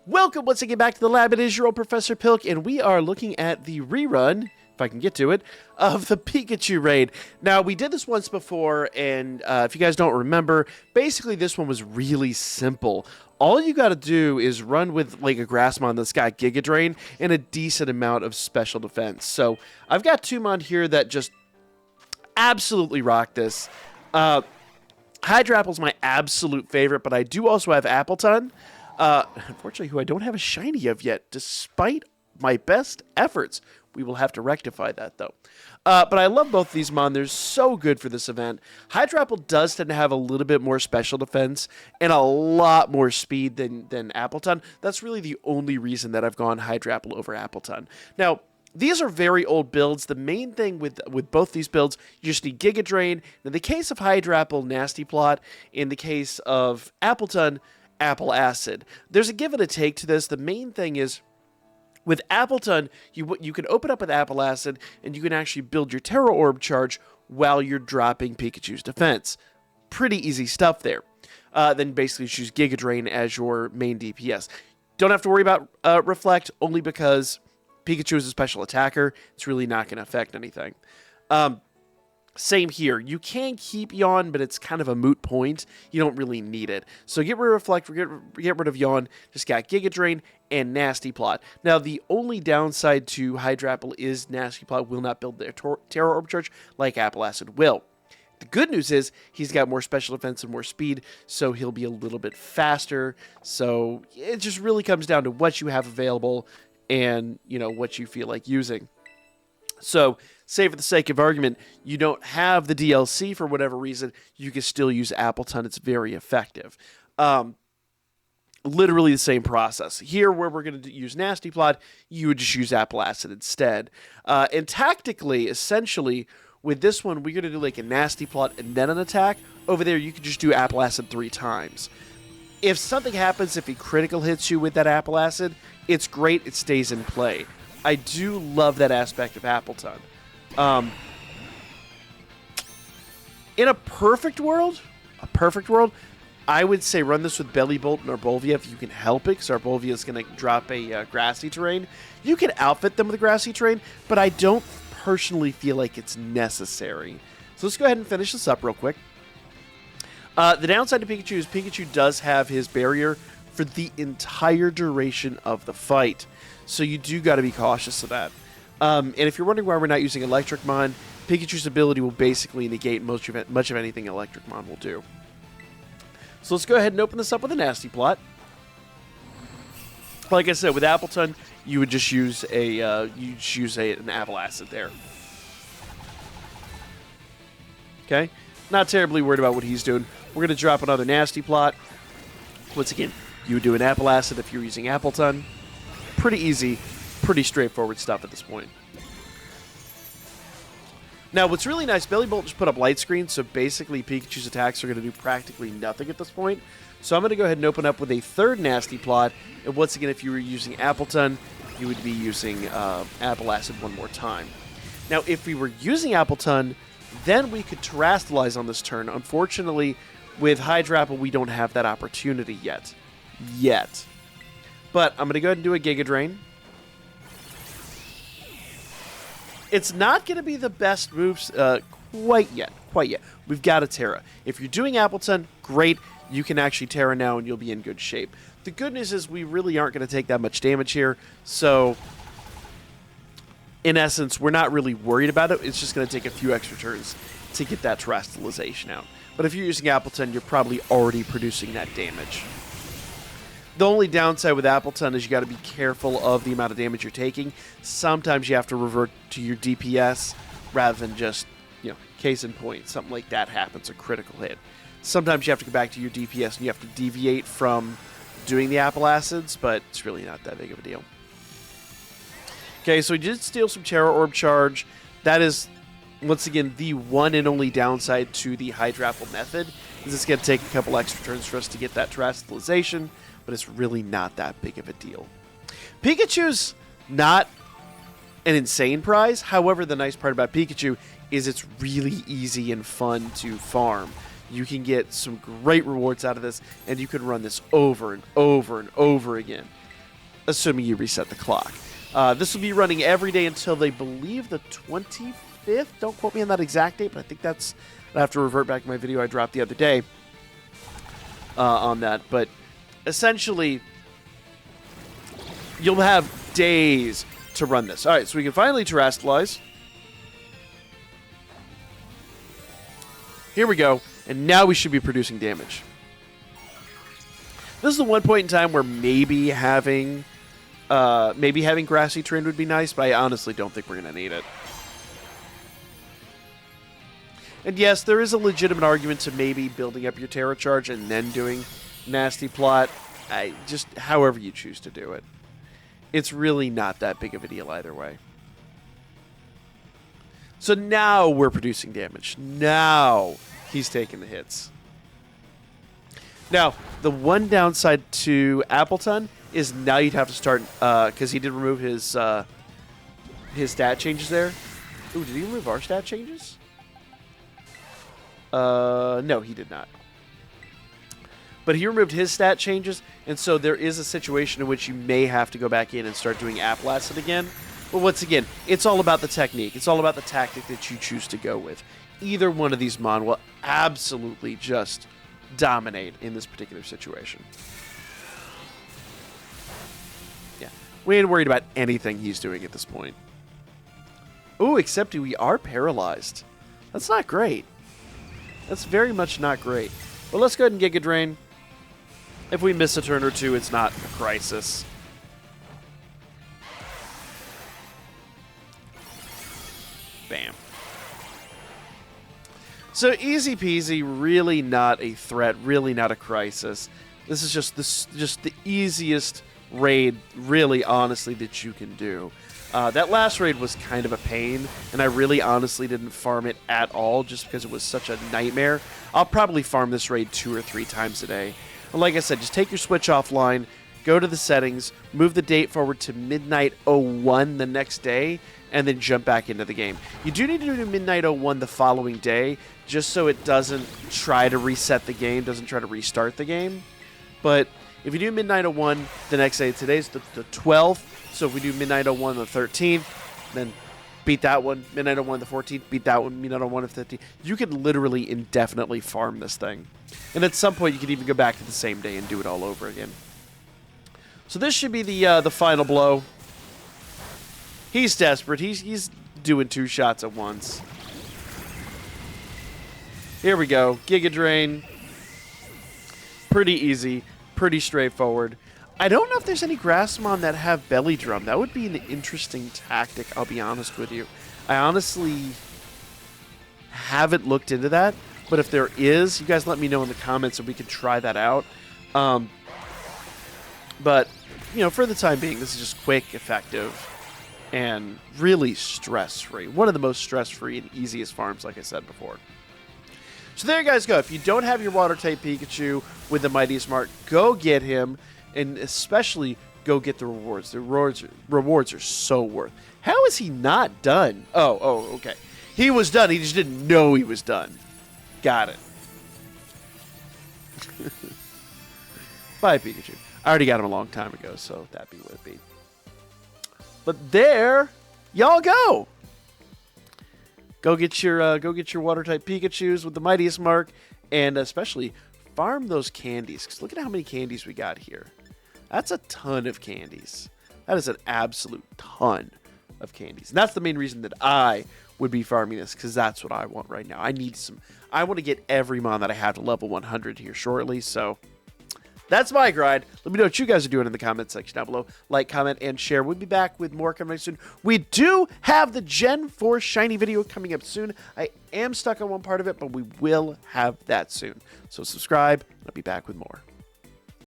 Welcome once again back to the lab. It is your old Professor Pilk, and we are looking at the rerun, if I can get to it, of the Pikachu raid. Now, we did this once before, and if you guys don't remember, basically this one was really simple. All you got to do is run with like a Grassmon that's got Giga Drain and a decent amount of special defense. So I've got two Mon here that just absolutely rock this. Hydrapple's my absolute favorite, but I do also have Appleton. Unfortunately, who I don't have a shiny of yet, despite my best efforts. We will have to rectify that, though. But I love both these Mon. They're so good for this event. Hydrapple does tend to have a little bit more special defense and a lot more speed than Appleton. That's really the only reason that I've gone Hydrapple over Appleton. Now, these are very old builds. The main thing with both these builds, you just need Giga Drain. In the case of Hydrapple, Nasty Plot. In the case of Appleton, Apple Acid. There's a give and a take to this. The main thing is, with Appleton, you can open up with Apple Acid, and you can actually build your Terra Orb charge while you're dropping Pikachu's defense. Pretty easy stuff there. Then basically choose Giga Drain as your main DPS. Don't have to worry about Reflect, only because Pikachu is a special attacker. It's really not going to affect anything. Same here. You can keep Yawn, but it's kind of a moot point. You don't really need it. So get rid of Reflect, get rid of Yawn. Just got Giga Drain and Nasty Plot. Now, the only downside to Hydrapple is Nasty Plot will not build their Terra Orb Charge like Apple Acid will. The good news is he's got more special defense and more speed, so he'll be a little bit faster. So it just really comes down to what you have available and, you know, what you feel like using. So, say for the sake of argument, you don't have the DLC for whatever reason, you can still use Appleton. It's very effective. Literally the same process. Here, where we're going to use Nasty Plot, you would just use Apple Acid instead. And tactically, essentially, with this one, we're going to do like a Nasty Plot and then an attack. Over there, you can just do Apple Acid 3 times. If something happens, if he critical hits you with that Apple Acid, it's great. It stays in play. I do love that aspect of Appleton. In a perfect world, I would say run this with Belly Bolt and Arboliva if you can help it, because Arboliva is going to drop a grassy terrain. You can outfit them with a grassy terrain, but I don't personally feel like it's necessary. So let's go ahead and finish this up real quick. The downside to Pikachu is Pikachu does have his barrier for the entire duration of the fight. So you do got to be cautious of that. And if you're wondering why we're not using Electric Mon, Pikachu's ability will basically negate much of anything Electric Mon will do. So let's go ahead and open this up with a Nasty Plot. Like I said, with Appleton, you would just use an Apple Acid there. Okay, not terribly worried about what he's doing. We're going to drop another Nasty Plot. Once again, you would do an Apple Acid if you're using Appleton. Pretty easy, pretty straightforward stuff at this point. Now, what's really nice, Belly Bolt just put up light screen, so basically Pikachu's attacks are going to do practically nothing at this point. So I'm going to go ahead and open up with a third Nasty Plot, and once again, if you were using Appleton, you would be using Apple Acid one more time. Now, if we were using Appleton, then we could Terrastalize on this turn. Unfortunately, with Hydrapple, we don't have that opportunity yet. But I'm going to go ahead and do a Giga Drain. It's not going to be the best moves quite yet. We've got a Terra. If you're doing Appleton, great. You can actually Terra now and you'll be in good shape. The good news is we really aren't going to take that much damage here. So, in essence, we're not really worried about it. It's just going to take a few extra turns to get that Terrastalization out. But if you're using Appleton, you're probably already producing that damage. The only downside with Appleton is you got to be careful of the amount of damage you're taking. Sometimes you have to revert to your DPS rather than just, you know, case in point, something like that happens, a critical hit. Sometimes you have to go back to your DPS and you have to deviate from doing the Apple Acids, but it's really not that big of a deal. Okay, so we did steal some Terra Orb Charge. That is, once again, the one and only downside to the Hydrapple method, is it's going to take a couple extra turns for us to get that Terrastalization, but it's really not that big of a deal. Pikachu's not an insane prize. However, the nice part about Pikachu is it's really easy and fun to farm. You can get some great rewards out of this, and you can run this over and over and over again. assuming you reset the clock. This will be running every day until they believe the 25th. Don't quote me on that exact date, but I think that's... I have to revert back to my video I dropped the other day on that. But essentially, you'll have days to run this. All right, so we can finally terastallize. Here we go, and now we should be producing damage. This is the one point in time where maybe having grassy terrain would be nice, but I honestly don't think we're going to need it. And yes, there is a legitimate argument to maybe building up your Terra Charge and then doing Nasty Plot. Just however you choose to do it. It's really not that big of a deal either way. So now we're producing damage. Now he's taking the hits. Now, the one downside to Appleton is now you'd have to start, because he did remove his stat changes there. Ooh, did he remove our stat changes? No, he did not. But he removed his stat changes, and so there is a situation in which you may have to go back in and start doing Applasted again. But once again, it's all about the technique. It's all about the tactic that you choose to go with. Either one of these Mon will absolutely just dominate in this particular situation. Yeah, we ain't worried about anything he's doing at this point. Ooh, except we are paralyzed. That's not great. That's very much not great. But let's go ahead and Giga Drain. If we miss a turn or two, it's not a crisis. Bam. So easy peasy, really not a threat, really not a crisis. This is just the easiest raid, really honestly, that you can do. That last raid was kind of a pain, and I really honestly didn't farm it at all just because it was such a nightmare. I'll probably farm this raid 2 or 3 times a day. And like I said, just take your Switch offline, go to the settings, move the date forward to midnight 01 the next day, and then jump back into the game. You do need to do midnight 01 the following day, just so it doesn't try to reset the game, doesn't try to restart the game. But if you do midnight 01 the next day, today's the 12th, so if we do midnight 01 the 13th, then beat that one, midnight 01 the 14th, beat that one, midnight 01 the 15th. You can literally indefinitely farm this thing. And at some point, you can even go back to the same day and do it all over again. So this should be the final blow. He's desperate. He's doing 2 shots at once. Here we go. Giga Drain. Pretty easy. Pretty straightforward. I don't know if there's any Grassmon that have Belly Drum. That would be an interesting tactic, I'll be honest with you. I honestly haven't looked into that. But if there is, you guys let me know in the comments so we can try that out. But, you know, for the time being, this is just quick, effective, and really stress-free. One of the most stress-free and easiest farms, like I said before. So there you guys go. If you don't have your Water-type Pikachu with the Mightiest Mark, go get him, and especially go get the rewards. The rewards are so worth. How is he not done? Oh, okay. He was done. He just didn't know he was done. Got it. Bye, Pikachu. I already got him a long time ago, so that be what it be. But there, y'all go. Go get your Water-type Pikachus with the Mightiest Mark, and especially farm those candies. Because look at how many candies we got here. That's a ton of candies. That is an absolute ton of candies. And that's the main reason that I would be farming this, because that's what I want right now. I want to get every Mon that I have to level 100 here shortly, so that's my grind. Let me know what you guys are doing in the comment section down below. Like, comment, and share. We'll be back with more coming soon. We do have the Gen 4 Shiny video coming up soon. I am stuck on one part of it, but we will have that soon. So subscribe, and I'll be back with more.